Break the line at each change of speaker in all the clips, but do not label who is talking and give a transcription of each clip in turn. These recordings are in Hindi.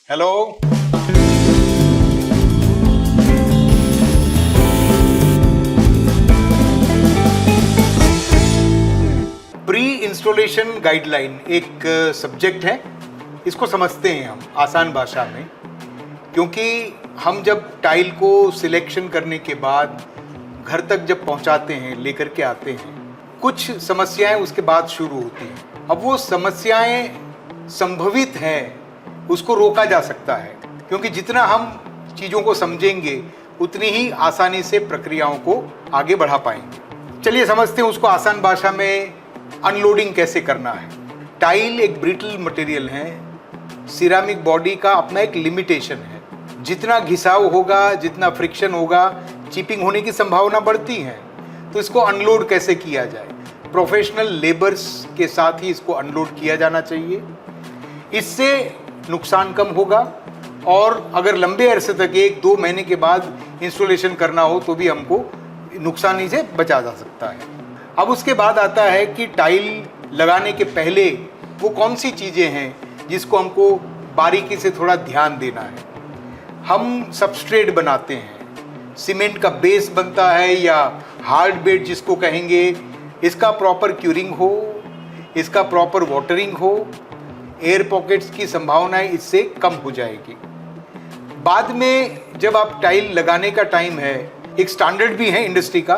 हेलो। प्री इंस्टॉलेशन गाइडलाइन एक सब्जेक्ट है, इसको समझते हैं हम आसान भाषा में, क्योंकि हम जब टाइल को सिलेक्शन करने के बाद घर तक जब पहुंचाते हैं, लेकर के आते हैं, कुछ समस्याएं उसके बाद शुरू होती हैं। अब वो समस्याएं संभवित हैं, उसको रोका जा सकता है, क्योंकि जितना हम चीज़ों को समझेंगे उतनी ही आसानी से प्रक्रियाओं को आगे बढ़ा पाएंगे। चलिए समझते हैं उसको आसान भाषा में, अनलोडिंग कैसे करना है। टाइल एक ब्रिटल मटेरियल है, सिरामिक बॉडी का अपना एक लिमिटेशन है। जितना घिसाव होगा, जितना फ्रिक्शन होगा, चिपिंग होने की संभावना बढ़ती है। तो इसको अनलोड कैसे किया जाए, प्रोफेशनल लेबर्स के साथ ही इसको अनलोड किया जाना चाहिए। इससे नुकसान कम होगा, और अगर लंबे अरसे तक 1-2 महीने के बाद इंस्टॉलेशन करना हो तो भी हमको नुकसानी से बचा जा सकता है। अब उसके बाद आता है कि टाइल लगाने के पहले वो कौन सी चीज़ें हैं जिसको हमको बारीकी से थोड़ा ध्यान देना है। हम सबस्ट्रेट बनाते हैं, सीमेंट का बेस बनता है या हार्ड बेड जिसको कहेंगे, इसका प्रॉपर क्यूरिंग हो, इसका प्रॉपर वाटरिंग हो, एयर पॉकेट्स की संभावनाएं इससे कम हो जाएगी। बाद में जब आप टाइल लगाने का टाइम है, एक स्टैंडर्ड भी है इंडस्ट्री का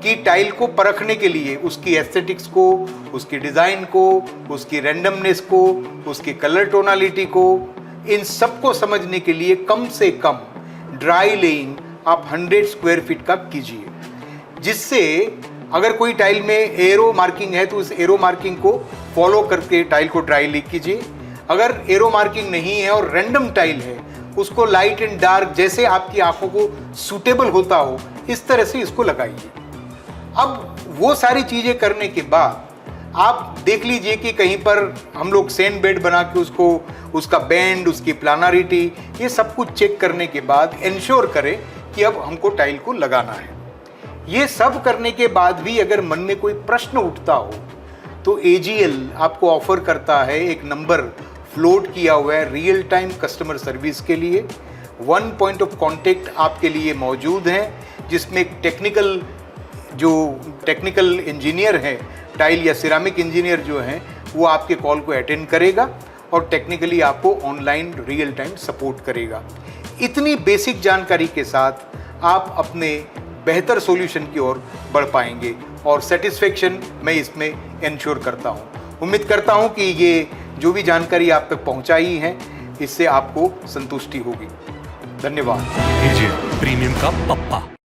कि टाइल को परखने के लिए उसकी एस्थेटिक्स को, उसकी डिज़ाइन को, उसकी रैंडमनेस को, उसकी कलर टोनालिटी को, इन सब को समझने के लिए कम से कम ड्राई लेइंग आप 100 स्क्वायर फीट का कीजिए, जिससे अगर कोई टाइल में एरो मार्किंग है तो उस एरो मार्किंग को फॉलो करके टाइल को ड्राई लीक कीजिए। अगर एरो मार्किंग नहीं है और रैंडम टाइल है, उसको लाइट एंड डार्क जैसे आपकी आंखों को सूटेबल होता हो, इस तरह से इसको लगाइए। अब वो सारी चीज़ें करने के बाद आप देख लीजिए कि कहीं पर हम लोग सैंड बेड बना के उसको, उसका बेंड, उसकी प्लानरिटी, ये सब कुछ चेक करने के बाद इंश्योर करें कि अब हमको टाइल को लगाना है। ये सब करने के बाद भी अगर मन में कोई प्रश्न उठता हो तो AGL आपको ऑफर करता है, एक नंबर फ्लोट किया हुआ है रियल टाइम कस्टमर सर्विस के लिए। 1 पॉइंट ऑफ कॉन्टेक्ट आपके लिए मौजूद है, जिसमें टेक्निकल इंजीनियर है, टाइल या सिरामिक इंजीनियर जो हैं, वो आपके कॉल को अटेंड करेगा और टेक्निकली आपको ऑनलाइन रियल टाइम सपोर्ट करेगा। इतनी बेसिक जानकारी के साथ आप अपने बेहतर सॉल्यूशन की ओर बढ़ पाएंगे, और सेटिस्फेक्शन मैं इसमें इंश्योर करता हूँ। उम्मीद करता हूँ कि ये जो भी जानकारी आप तक पहुँचाई है, इससे आपको संतुष्टि होगी। धन्यवाद।
AGL प्रीमियम का पप्पा।